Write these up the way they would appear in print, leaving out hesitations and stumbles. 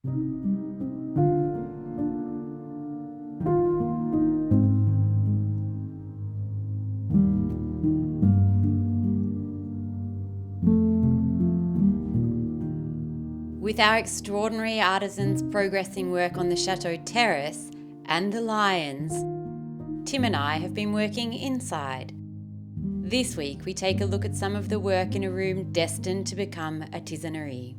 With our extraordinary artisans progressing work on the Château terrace and the lions, Tim and I have been working inside. This week we take a look at some of the work in a room destined to become a tisanery.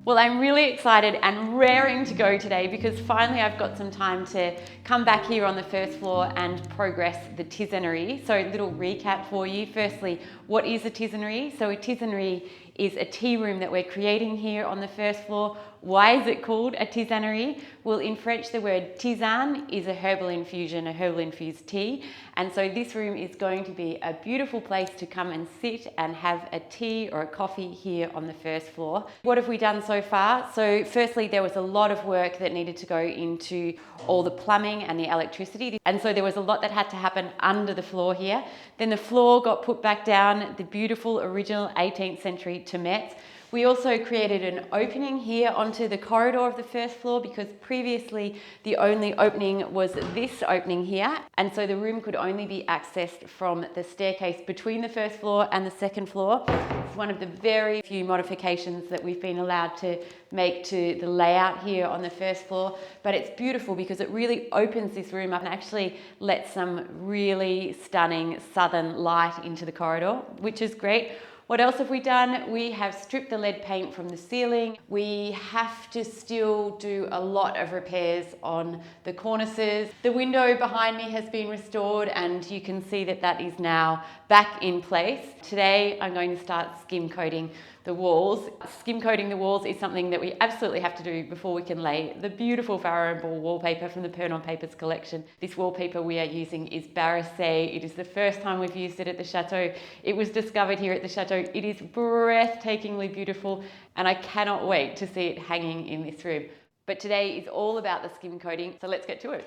Well, I'm really excited and raring to go today because finally I've got some time to come back here on the first floor and progress the tisanery. So a little recap for you. Firstly, what is a tisanery? So a tisanery is a tea room that we're creating here on the first floor. Why is it called a tisanery? Well, in French, the word tisane is a herbal infusion, a herbal infused tea. And so this room is going to be a beautiful place to come and sit and have a tea or a coffee here on the first floor. What have we done so far? So firstly, there was a lot of work that needed to go into all the plumbing and the electricity. And so there was a lot that had to happen under the floor here. Then the floor got put back down, the beautiful original 18th century Tamet. We also created an opening here onto the corridor of the first floor because previously the only opening was this opening here. And so the room could only be accessed from the staircase between the first floor and the second floor. It's one of the very few modifications that we've been allowed to make to the layout here on the first floor. But it's beautiful because it really opens this room up and actually lets some really stunning southern light into the corridor, which is great. What else have we done? We have stripped the lead paint from the ceiling. We have to still do a lot of repairs on the cornices. The window behind me has been restored and you can see that that is now back in place. Today I'm going to start skim coating the walls. Skim coating the walls is something that we absolutely have to do before we can lay the beautiful Farrow wallpaper from the Wallpapers collection. This wallpaper we are using is Barricade. It is the first time we've used it at the Château. It was discovered here at the Château. It is breathtakingly beautiful and I cannot wait to see it hanging in this room. But today is all about the skim coating, so let's get to it.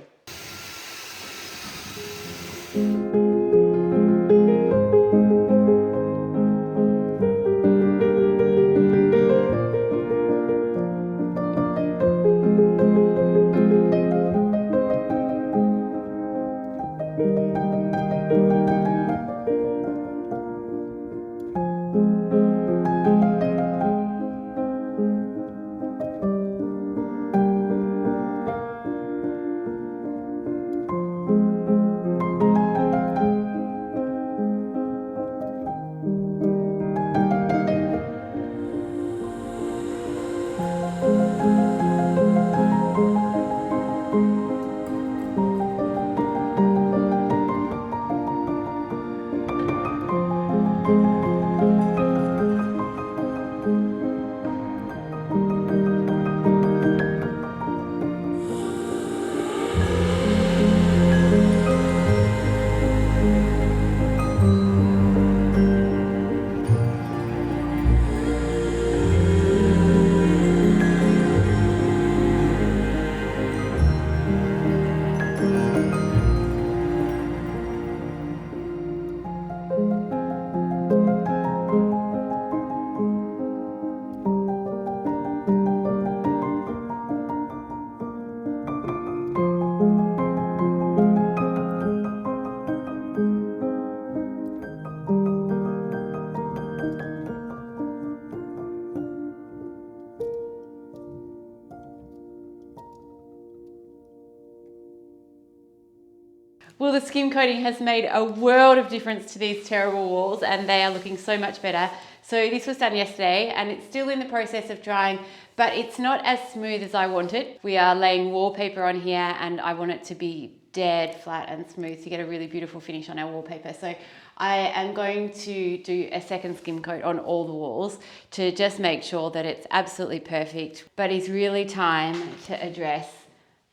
Well, the skim coating has made a world of difference to these terrible walls and they are looking so much better. So this was done yesterday and it's still in the process of drying, but it's not as smooth as I want it. We are laying wallpaper on here and I want it to be dead flat and smooth to get a really beautiful finish on our wallpaper. So I am going to do a second skim coat on all the walls to just make sure that it's absolutely perfect, but it's really time to address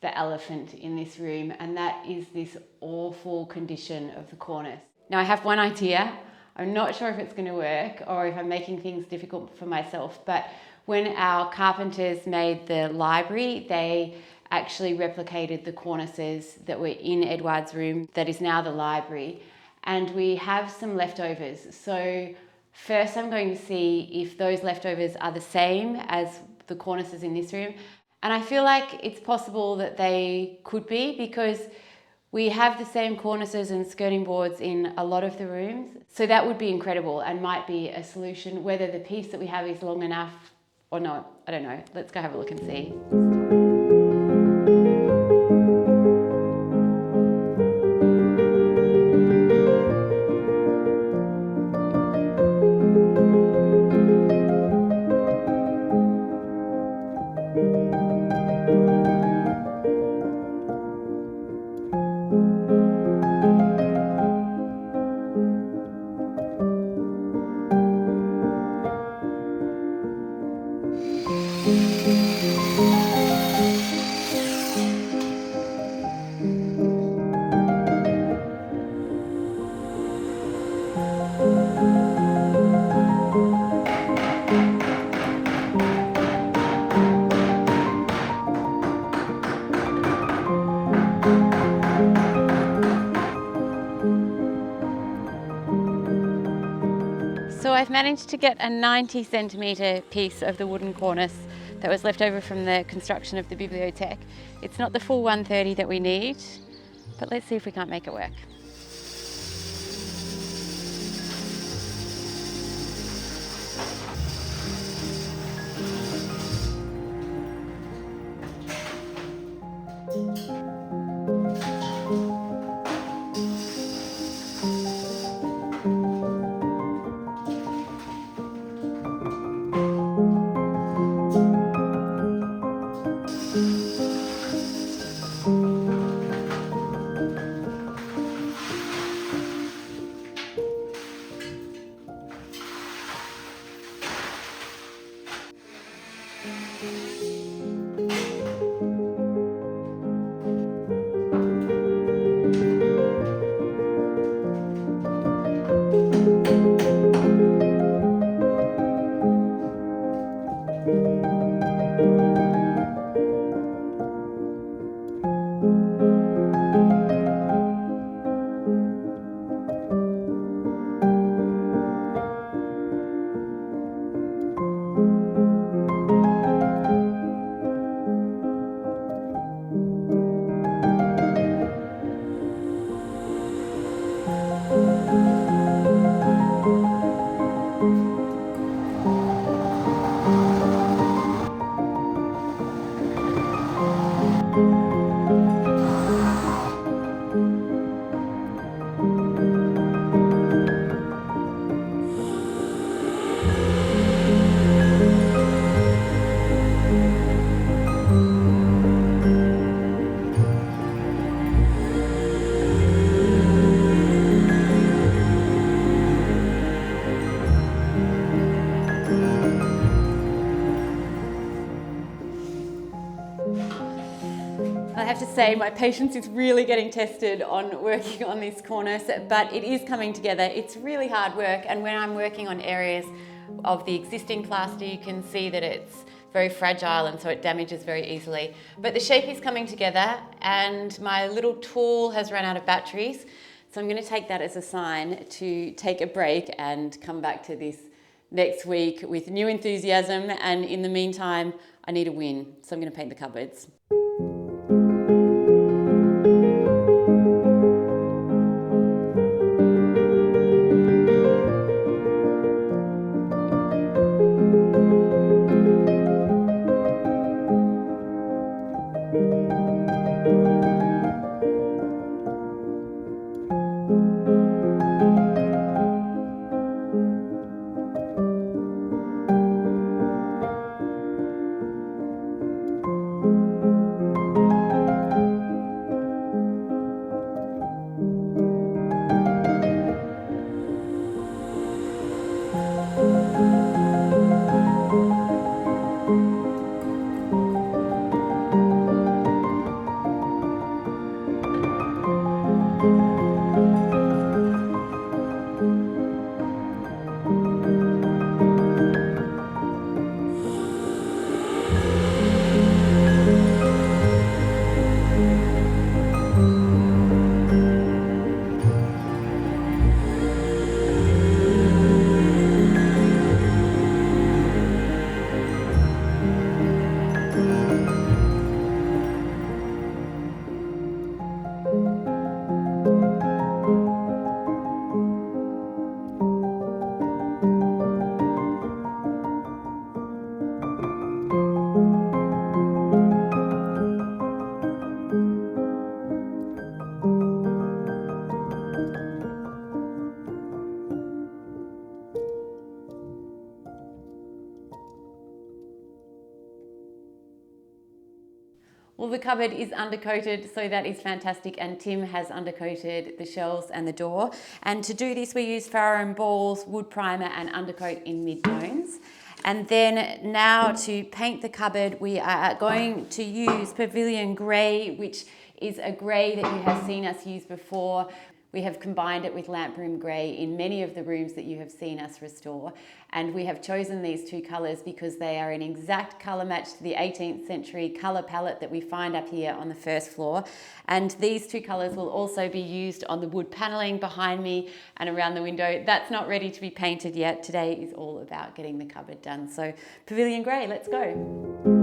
the elephant in this room, and that is this awful condition of the cornice. Now I have one idea. I'm not sure if it's going to work or if I'm making things difficult for myself, but when our carpenters made the library, they actually replicated the cornices that were in Edward's room that is now the library, and we have some leftovers. So First, I'm going to see if those leftovers are the same as the cornices in this room. And I feel like it's possible that they could be, because we have the same cornices and skirting boards in a lot of the rooms. So that would be incredible and might be a solution. Whether the piece that we have is long enough or not, I don't know. Let's go have a look and see. So I've managed to get a 90 centimetre piece of the wooden cornice that was left over from the construction of the bibliothèque. It's not the full 130 that we need, but let's see if we can't make it work. I have to say my patience is really getting tested on working on this cornice, but it is coming together. It's really hard work, and when I'm working on areas of the existing plaster, you can see that it's very fragile and so it damages very easily. But the shape is coming together and my little tool has run out of batteries, so I'm going to take that as a sign to take a break and come back to this next week with new enthusiasm, and in the meantime I need a win, so I'm going to paint the cupboards. Well, the cupboard is undercoated, so that is fantastic, and Tim has undercoated the shelves and the door. And to do this, we use Farrow balls, wood primer and undercoat in mid-tones. And then now to paint the cupboard, we are going to use Pavilion Grey, which is a grey that you have seen us use before. We have combined it with lamp room grey in many of the rooms that you have seen us restore. And we have chosen these two colours because they are an exact colour match to the 18th century colour palette that we find up here on the first floor. And these two colours will also be used on the wood panelling behind me and around the window. That's not ready to be painted yet. Today is all about getting the cupboard done. So Pavilion Grey, let's go.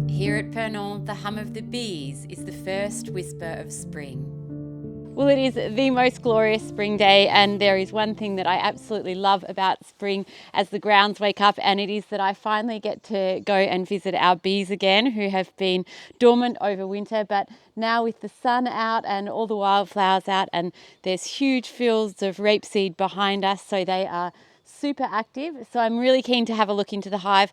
Here at Vernon, the hum of the bees is the first whisper of spring. Well, it is the most glorious spring day, and there is one thing that I absolutely love about spring as the grounds wake up, and it is that I finally get to go and visit our bees again, who have been dormant over winter, but now with the sun out and all the wildflowers out, and there's huge fields of rapeseed behind us, so they are super active. So I'm really keen to have a look into the hive.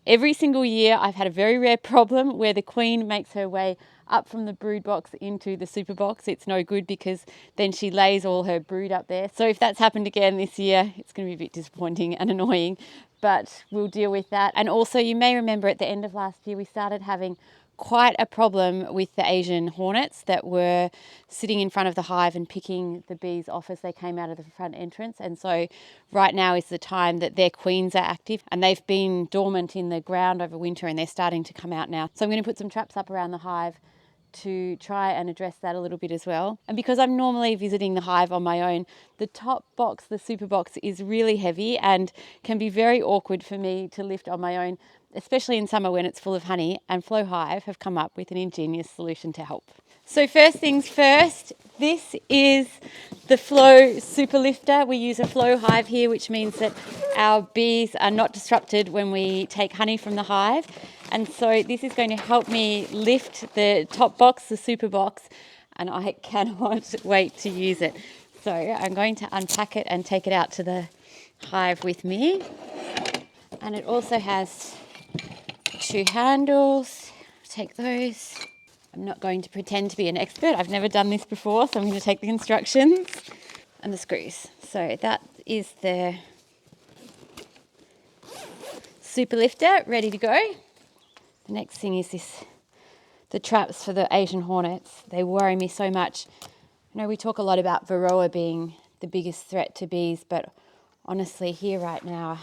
Every single year I've had a very rare problem where the queen makes her way up from the brood box into the super box. It's no good because then she lays all her brood up there. So if that's happened again this year, it's going to be a bit disappointing and annoying, but we'll deal with that. And also you may remember at the end of last year we started having quite a problem with the Asian hornets that were sitting in front of the hive and picking the bees off as they came out of the front entrance. And so right now is the time that their queens are active, and they've been dormant in the ground over winter and they're starting to come out now. So I'm going to put some traps up around the hive to try and address that a little bit as well. And because I'm normally visiting the hive on my own, the top box, the super box, is really heavy and can be very awkward for me to lift on my own, especially in summer when it's full of honey, and Flow Hive have come up with an ingenious solution to help. So first things first, this is the Flow Super Lifter. We use a Flow Hive here, which means that our bees are not disrupted when we take honey from the hive. And so this is going to help me lift the top box, the super box, and I cannot wait to use it. So I'm going to unpack it and take it out to the hive with me. And it also has two handles. Take those. I'm not going to pretend to be an expert. I've never done this before, so I'm going to take the instructions and the screws. So that is the super lifter ready to go. The next thing is the traps for the Asian hornets. They worry me so much. I know we talk a lot about Varroa being the biggest threat to bees, but honestly here right now,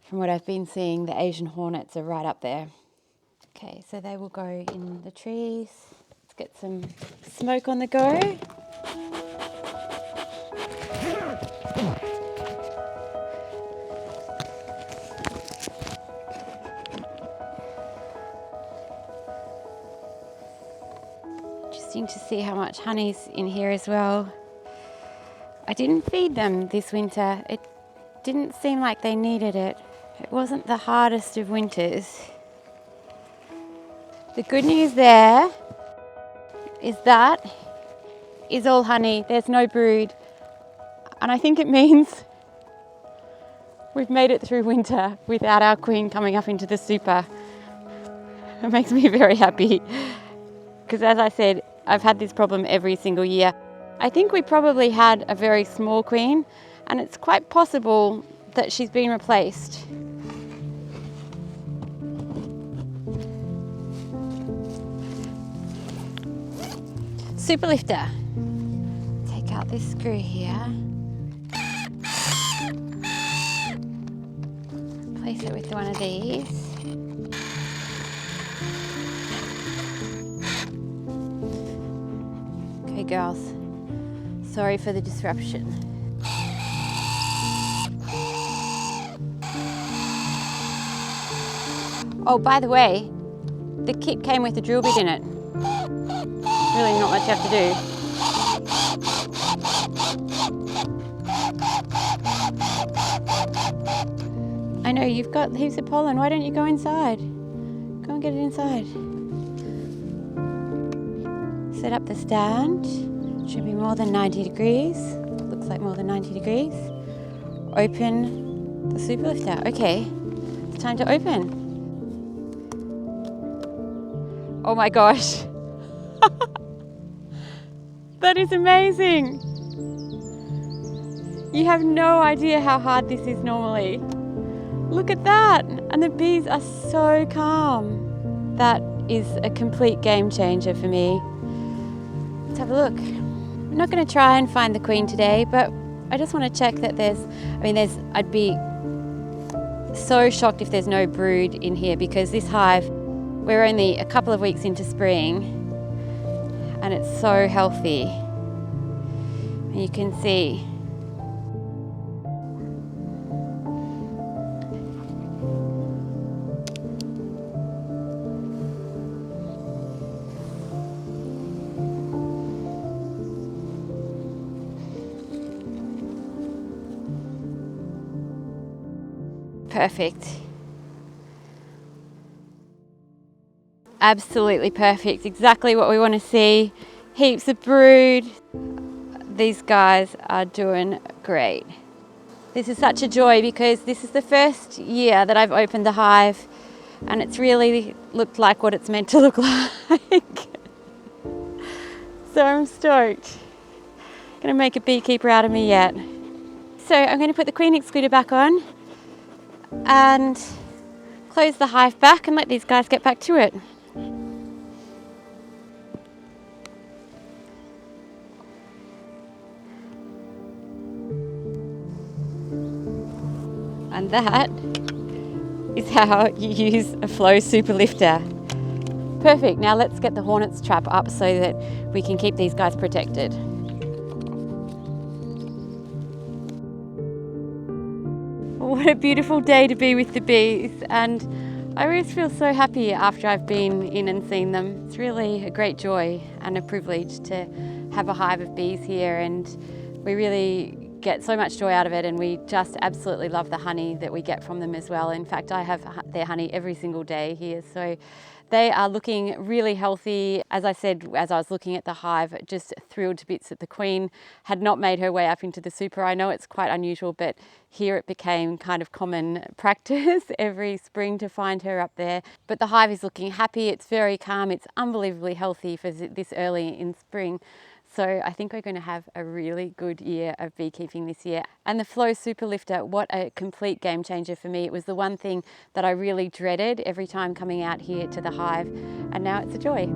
from what I've been seeing, the Asian hornets are right up there. Okay, so they will go in the trees. Let's get some smoke on the go. Interesting to see how much honey's in here as well. I didn't feed them this winter. It didn't seem like they needed it. It wasn't the hardest of winters. The good news there is that is all honey. There's no brood. And I think it means we've made it through winter without our queen coming up into the super. It makes me very happy. Because as I said, I've had this problem every single year. I think we probably had a very small queen, and it's quite possible that she's been replaced. Super lifter. Take out this screw here. Place it with one of these. Okay, girls. Sorry for the disruption. Oh, by the way, the kit came with a drill bit in it. Really not much you have to do. I know you've got heaps of pollen. Why don't you go inside? Go and get it inside. Set up the stand. Should be more than 90 degrees. Looks like more than 90 degrees. Open the super lifter. Okay, it's time to open. Oh my gosh. That is amazing. You have no idea how hard this is normally. Look at that. And the bees are so calm. That is a complete game changer for me. Let's have a look. I'm not going to try and find the queen today, but I just want to check that I'd be so shocked if there's no brood in here, because this hive, we're only a couple of weeks into spring and it's so healthy. And you can see. Perfect. Absolutely perfect. Exactly what we want to see. Heaps of brood. These guys are doing great. This is such a joy because this is the first year that I've opened the hive and it's really looked like what it's meant to look like. So I'm stoked. Gonna make a beekeeper out of me yet. So I'm going to put the queen excluder back on and close the hive back and let these guys get back to it. And that is how you use a flow super lifter. Perfect. Now let's get the hornets trap up so that we can keep these guys protected. What a beautiful day to be with the bees, and I always feel so happy after I've been in and seen them. It's really a great joy and a privilege to have a hive of bees here, and we really get so much joy out of it, and we just absolutely love the honey that we get from them as well. In fact, I have their honey every single day here, so they are looking really healthy. As I said, as I was looking at the hive, just thrilled to bits that the queen had not made her way up into the super. I know it's quite unusual, but here it became kind of common practice every spring to find her up there. But the hive is looking happy, it's very calm, it's unbelievably healthy for this early in spring. So I think we're going to have a really good year of beekeeping this year. And the Flow Super Lifter, what a complete game changer for me. It was the one thing that I really dreaded every time coming out here to the hive, and now it's a joy.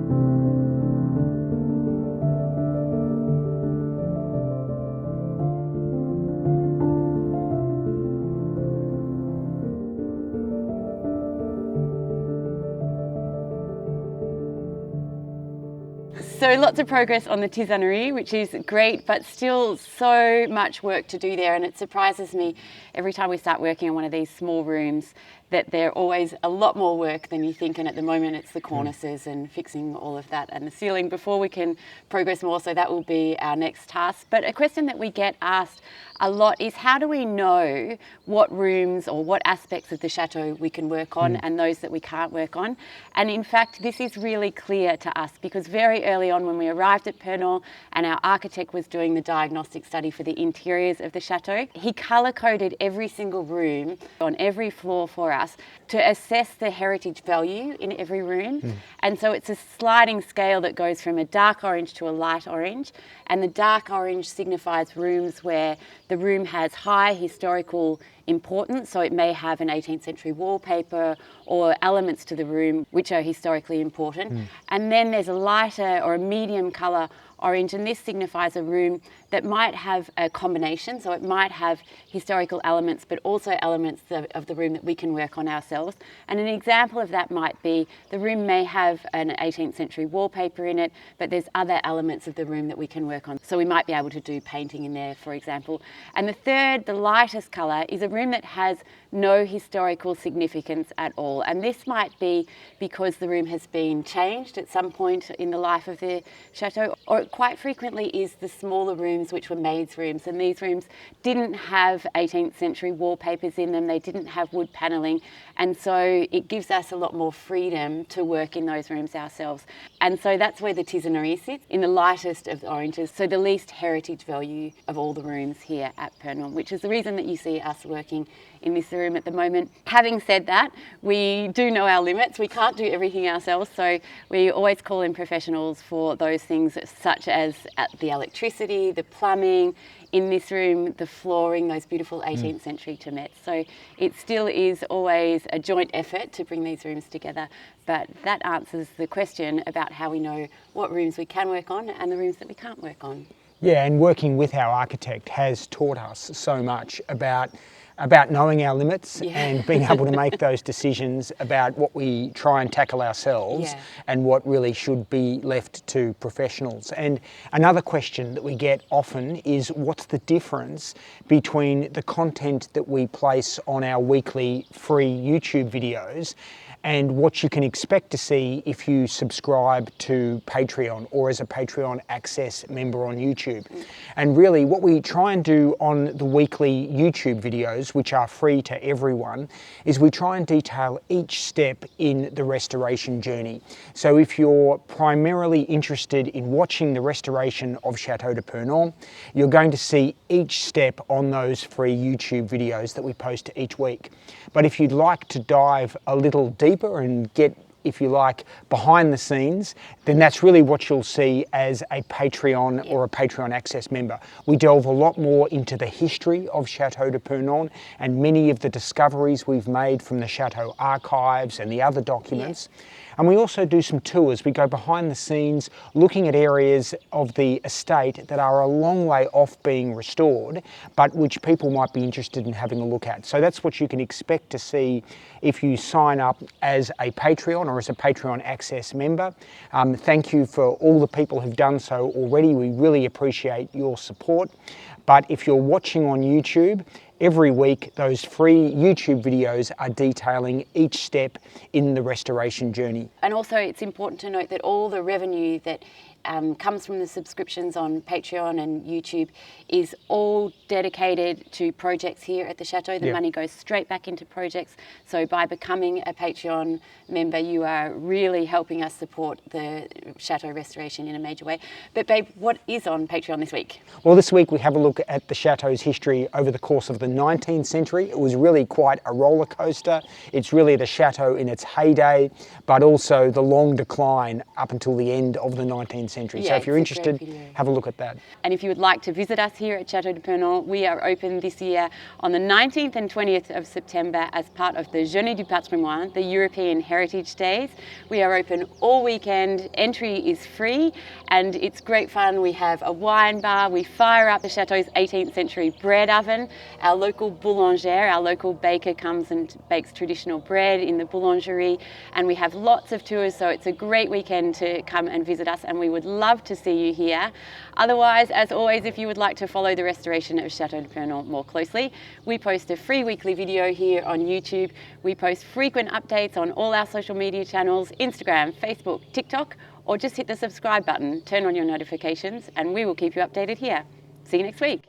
So lots of progress on the tisanery, which is great, but still so much work to do there. And it surprises me every time we start working on one of these small rooms that they're always a lot more work than you think. And at the moment it's the cornices and fixing all of that and the ceiling before we can progress more. So that will be our next task. But a question that we get asked a lot is, how do we know what rooms or what aspects of the chateau we can work on and those that we can't work on? And in fact, this is really clear to us because very early on when we arrived at Pernon and our architect was doing the diagnostic study for the interiors of the chateau, he colour-coded every single room on every floor for us to assess the heritage value in every room. And so it's a sliding scale that goes from a dark orange to a light orange. And the dark orange signifies rooms where the room has high historical importance, so it may have an 18th century wallpaper or elements to the room which are historically important. And then there's a lighter or a medium colour orange, and this signifies a room that might have a combination, so it might have historical elements but also elements of the room that we can work on ourselves. And an example of that might be the room may have an 18th century wallpaper in it, but there's other elements of the room that we can work on. So we might be able to do painting in there, for example. And the third, the lightest colour, is a room that has no historical significance at all. And this might be because the room has been changed at some point in the life of the chateau, or it quite frequently is the smaller rooms which were maids' rooms, and these rooms didn't have 18th century wallpapers in them, they didn't have wood panelling, and so it gives us a lot more freedom to work in those rooms ourselves. And so that's where the tisanery sits, in the lightest of the oranges, so the least heritage value of all the rooms here at Pernon, which is the reason that you see us working in this room at the moment. Having said that, we do know our limits. We can't do everything ourselves, so we always call in professionals for those things such as the electricity, the plumbing, in this room, the flooring, those beautiful 18th century tomettes. So it still is always a joint effort to bring these rooms together, but that answers the question about how we know what rooms we can work on and the rooms that we can't work on. Yeah, and working with our architect has taught us so much about knowing our limits and being able to make those decisions about what we try and tackle ourselves and what really should be left to professionals. And another question that we get often is, what's the difference between the content that we place on our weekly free YouTube videos and what you can expect to see if you subscribe to Patreon or as a Patreon access member on YouTube. And really what we try and do on the weekly YouTube videos, which are free to everyone, is we try and detail each step in the restoration journey. So if you're primarily interested in watching the restoration of Château de Pernon, you're going to see each step on those free YouTube videos that we post each week. But if you'd like to dive a little deeper and get, if you like, behind the scenes, then that's really what you'll see as a Patreon or a Patreon access member. We delve a lot more into the history of Château de Pernon and many of the discoveries we've made from the Château archives and the other documents. And we also do some tours. We go behind the scenes looking at areas of the estate that are a long way off being restored, but which people might be interested in having a look at. So that's what you can expect to see if you sign up as a Patreon or as a Patreon access member. Thank you for all the people who've done so already. We really appreciate your support. But if you're watching on YouTube, every week those free YouTube videos are detailing each step in the restoration journey. And also it's important to note that all the revenue that comes from the subscriptions on Patreon and YouTube is all dedicated to projects here at the Chateau. The money goes straight back into projects. So by becoming a Patreon member, you are really helping us support the Chateau restoration in a major way. But babe, what is on Patreon this week? Well, this week we have a look at the Chateau's history over the course of the 19th century. It was really quite a roller coaster. It's really the Chateau in its heyday, but also the long decline up until the end of the 19th century. So if you're interested, have a look at that. And if you would like to visit us here at Château de Pernon, we are open this year on the 19th and 20th of September as part of the Journée du Patrimoine, the European Heritage Days. We are open all weekend. Entry is free and it's great fun. We have a wine bar, we fire up the Chateau's size 18th century bread oven, our local boulanger, our local baker comes and bakes traditional bread in the boulangerie, and we have lots of tours, so it's a great weekend to come and visit us, and we would love to see you here. Otherwise, as always, if you would like to follow the restoration of Château de Pernon more closely, we post a free weekly video here on YouTube. We post frequent updates on all our social media channels, Instagram, Facebook, TikTok, or just hit the subscribe button, turn on your notifications, and we will keep you updated here. See you next week.